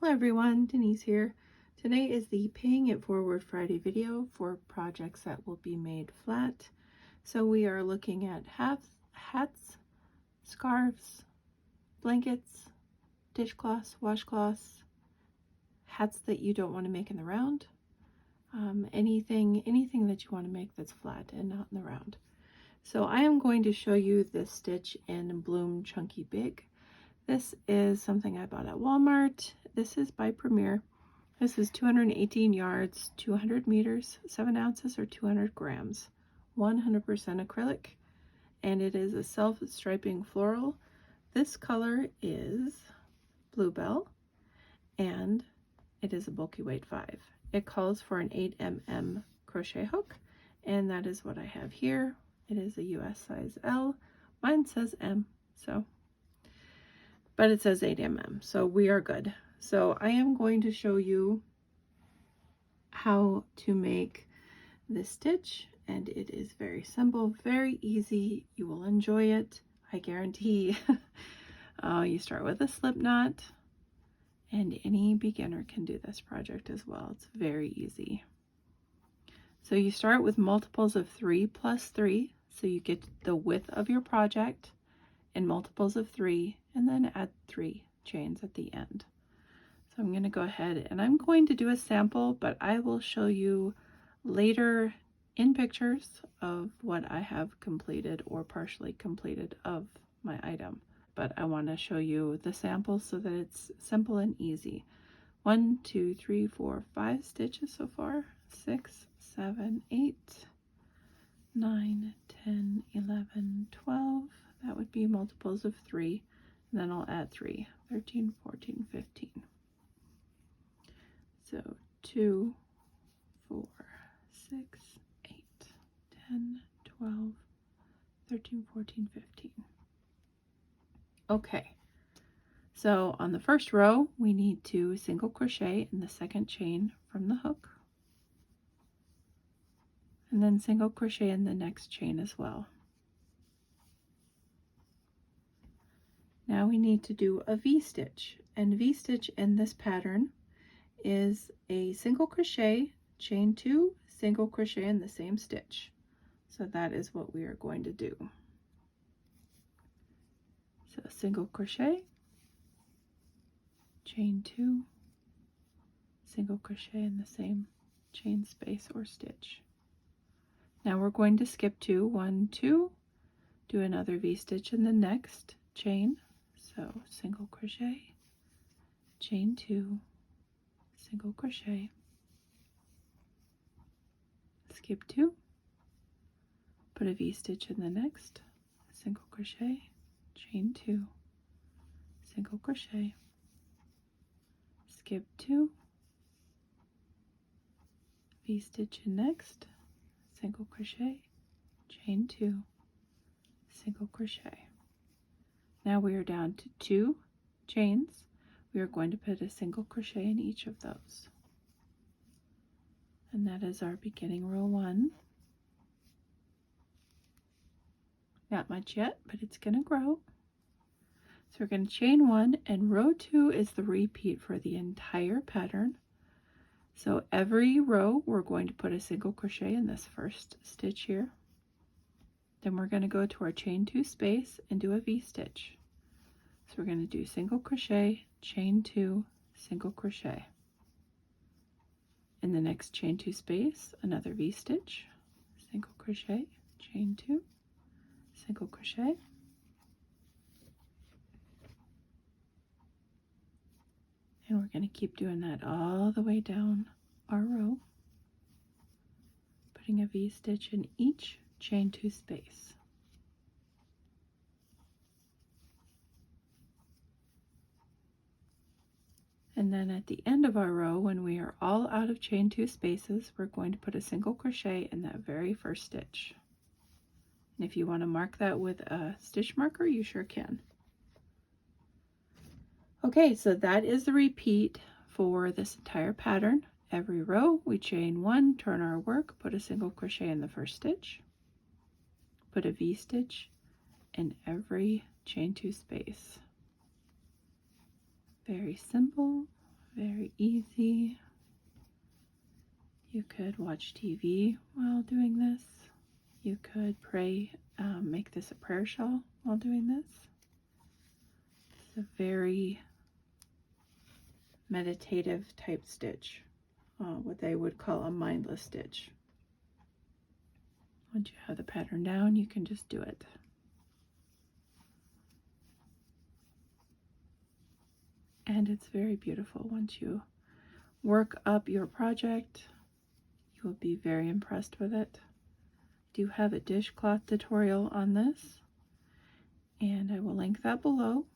Hello everyone, Denise here. Today is the Paying It Forward Friday video for projects that will be made flat. So we are looking at hats, scarves, blankets, dishcloths, washcloths, hats that you don't want to make in the round, anything that you want to make that's flat and not in the round. So I am going to show you this stitch in Bloom Chunky Big. This is something I bought at Walmart. This is by Premier. This is 218 yards, 200 meters, 7 ounces or 200 grams, 100% acrylic, and it is a self-striping floral. This color is Bluebell, and it is a bulky weight 5. It calls for an 8mm crochet hook, and that is what I have here. It is a US size L. Mine says M, but it says 8mm, so we are good. So I am going to show you how to make this stitch, and it is very simple, very easy. You will enjoy it, I guarantee. You start with a slip knot, and any beginner can do this project as well. It's very easy. So you start with multiples of 3 plus 3, so you get the width of your project in multiples of 3, and then add 3 chains at the end. So I'm going to go ahead and I'm going to do a sample, but I will show you later in pictures of what I have completed or partially completed of my item. But I want to show you the sample so that it's simple and easy. 1, 2, 3, 4, 5 stitches so far. 6, 7, 8, 9, 10, 11, 12. That would be multiples of 3. And then I'll add 3. 13, 14, 15. So 2, 4, 6, 8, 10, 12, 13, 14, 15. Okay, so on the first row, we need to single crochet in the second chain from the hook, and then single crochet in the next chain as well. Now we need to do a V-stitch, and V-stitch in this pattern is a single crochet, chain 2, single crochet in the same stitch. So that is what we are going to do. So single crochet, chain 2, single crochet in the same chain space or stitch. Now we're going to skip 2, 1, 2, do another V-stitch in the next chain. So single crochet, chain 2, single crochet, skip 2, put a V-stitch in the next, single crochet, chain 2, single crochet, skip 2, V-stitch in next, single crochet, chain 2, single crochet. Now we are down to 2 chains. We are going to put a single crochet in each of those. And that is our beginning row 1. Not much yet, but it's going to grow. So we're going to chain 1, and row 2 is the repeat for the entire pattern. So every row we're going to put a single crochet in this first stitch here. Then we're going to go to our chain 2 space and do a V-stitch. So we're going to do single crochet, chain 2, single crochet. In the next chain 2 space, another V-stitch, single crochet, chain 2, single crochet. And we're going to keep doing that all the way down our row, putting a V-stitch in each chain 2 space. And then at the end of our row, when we are all out of chain 2 spaces, we're going to put a single crochet in that very first stitch. And if you want to mark that with a stitch marker, you sure can. Okay, so that is the repeat for this entire pattern. Every row we chain 1, turn our work, put a single crochet in the first stitch, put a V-stitch in every chain 2 space. Very simple, Very easy. You could watch TV while doing this. You could pray, make this a prayer shawl while doing this. It's a very meditative type stitch, what they would call a mindless stitch. Once you have the pattern down, you can just do it. And it's very beautiful. Once you work up your project, you will be very impressed with it. I do have a dishcloth tutorial on this, and I will link that below.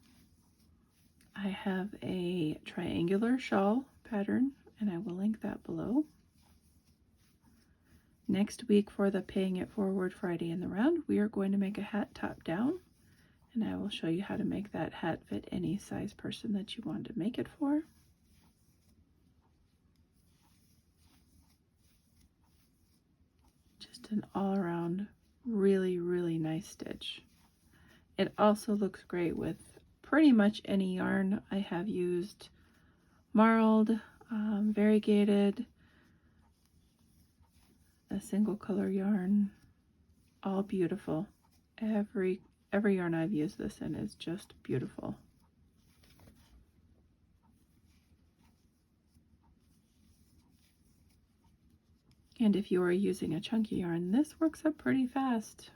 I have a triangular shawl pattern, and I will link that below. Next week for the Paying It Forward Friday in the Round, we are going to make a hat top down, and I will show you how to make that hat fit any size person that you want to make it for. Just an all-around really, really nice stitch. It also looks great with pretty much any yarn. I have used marled, variegated, a single color yarn, all beautiful. Every yarn I've used this in is just beautiful. And if you are using a chunky yarn, this works up pretty fast.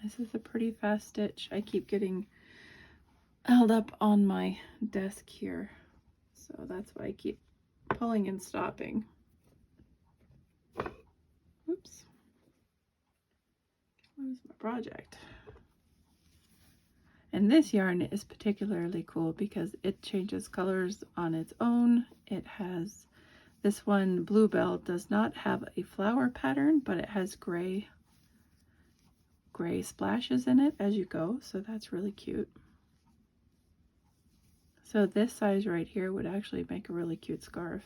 This is a pretty fast stitch. I keep getting held up on my desk here, so that's why I keep pulling and stopping. Oops. Where's my project? And this yarn is particularly cool because it changes colors on its own. It has, this one, Bluebell, does not have a flower pattern, but it has gray splashes in it as you go, so that's really cute. So this size right here would actually make a really cute scarf.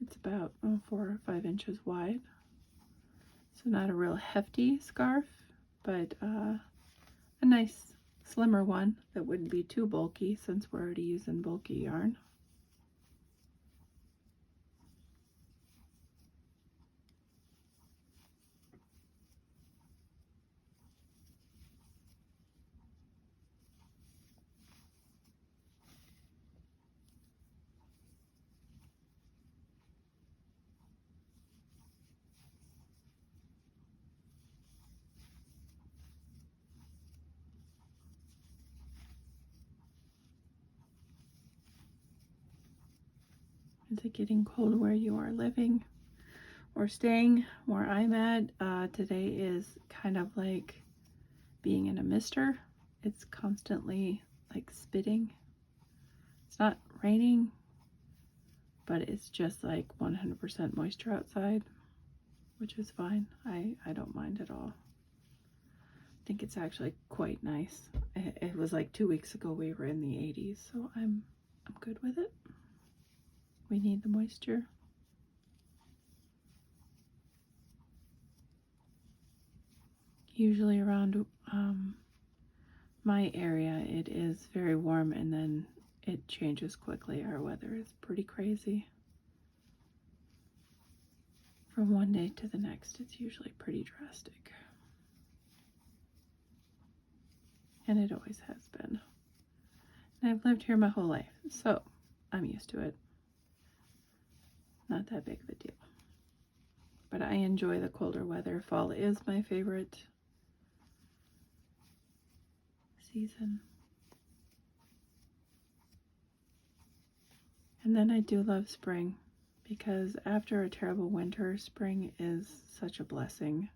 It's about 4 or 5 inches wide. So not a real hefty scarf, but a nice slimmer one that wouldn't be too bulky since we're already using bulky yarn. Is it getting cold where you are living or staying? Where I'm at, today is kind of like being in a mister. It's constantly like spitting. It's not raining, but it's just like 100% moisture outside, which is fine. I don't mind at all. I think it's actually quite nice. It was like 2 weeks ago we were in the 80s, so I'm good with it. We need the moisture. Usually around my area it is very warm and then it changes quickly. Our weather is pretty crazy. From one day to the next, it's usually pretty drastic. And it always has been. And I've lived here my whole life, so I'm used to it. Not that big of a deal. But I enjoy the colder weather. Fall is my favorite season. And then I do love spring, because after a terrible winter, spring is such a blessing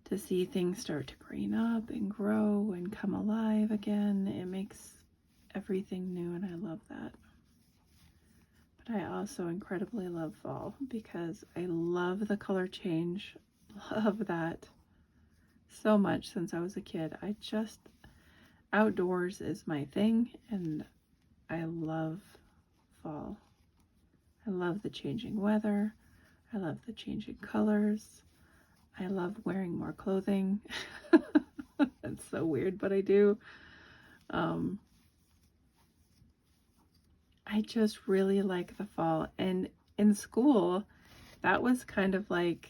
to see things start to green up and grow and come alive again. It makes everything new, and I love that. But I also incredibly love fall because I love the color change. Love that so much since I was a kid. Outdoors is my thing, and I love fall. I love the changing weather. I love the changing colors. I love wearing more clothing. It's so weird, but I do. Um, I just really like the fall. And in school, that was kind of like,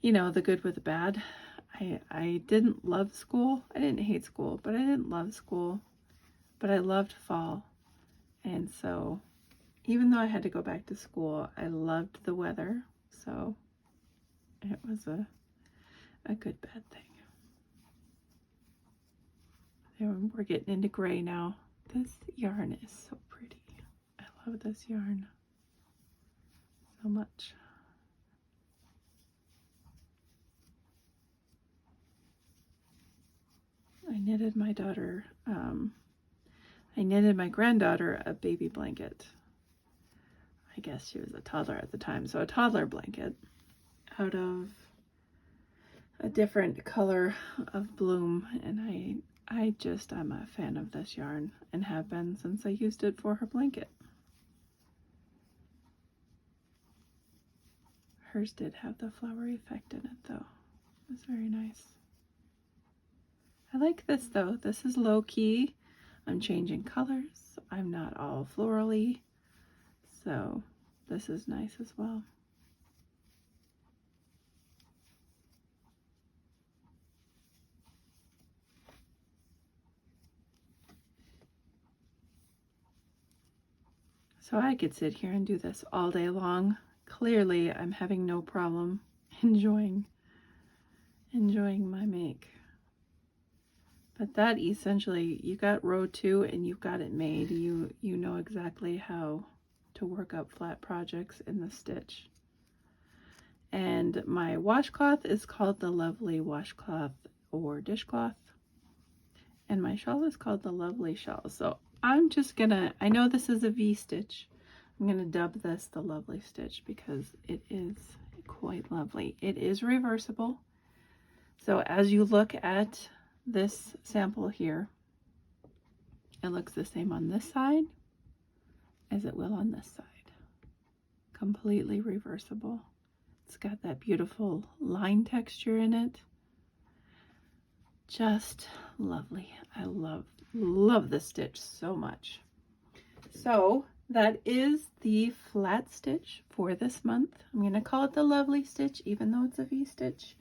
you know, the good with the bad. I didn't love school. I didn't hate school, but I didn't love school. But I loved fall. And so even though I had to go back to school, I loved the weather. So it was a good bad thing. We're getting into gray now. This yarn is so pretty. I love this yarn so much. I knitted my daughter, I knitted my granddaughter a baby blanket. I guess she was a toddler at the time, so a toddler blanket out of a different color of bloom, and I'm a fan of this yarn and have been since I used it for her blanket. Hers did have the flowery effect in it though. It was very nice. I like this though. This is low key. I'm changing colors. I'm not all florally. So this is nice as well. So I could sit here and do this all day long. Clearly I'm having no problem enjoying my make. But that essentially, you got row 2 and you've got it made. You know exactly how to work up flat projects in the stitch. And my washcloth is called the Lovely Washcloth or Dishcloth. And my shawl is called the Lovely Shawl. So I'm just gonna, I know this is a V-stitch. I'm gonna dub this the Lovely Stitch because it is quite lovely. It is reversible. So as you look at this sample here, it looks the same on this side as it will on this side. Completely reversible. It's got that beautiful line texture in it. Just lovely. I love this stitch so much. So that is the flat stitch for this month. I'm going to call it the Lovely Stitch, even though it's a V-stitch.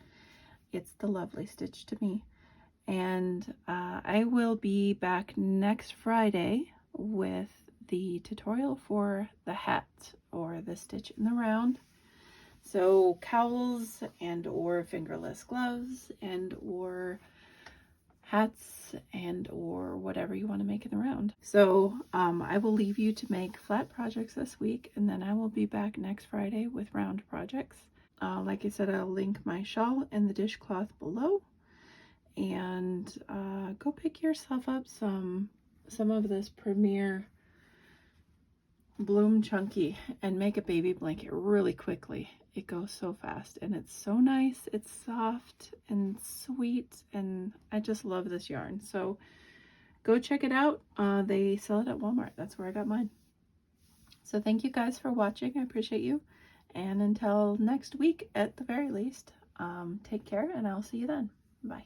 It's the Lovely Stitch to me. And I will be back next Friday with the tutorial for the hat or the stitch in the round. So cowls and or fingerless gloves and or hats and or whatever you want to make in the round. So I will leave you to make flat projects this week, and then I will be back next Friday with round projects. Like I said, I'll link my shawl and the dishcloth below. And go pick yourself up some of this Premier Bloom Chunky and make a baby blanket really quickly. It goes so fast and it's so nice. It's soft and sweet, and I just love this yarn. So go check it out. They sell it at Walmart. That's where I got mine. So thank you guys for watching. I appreciate you. And until next week, at the very least, take care, and I'll see you then. Bye.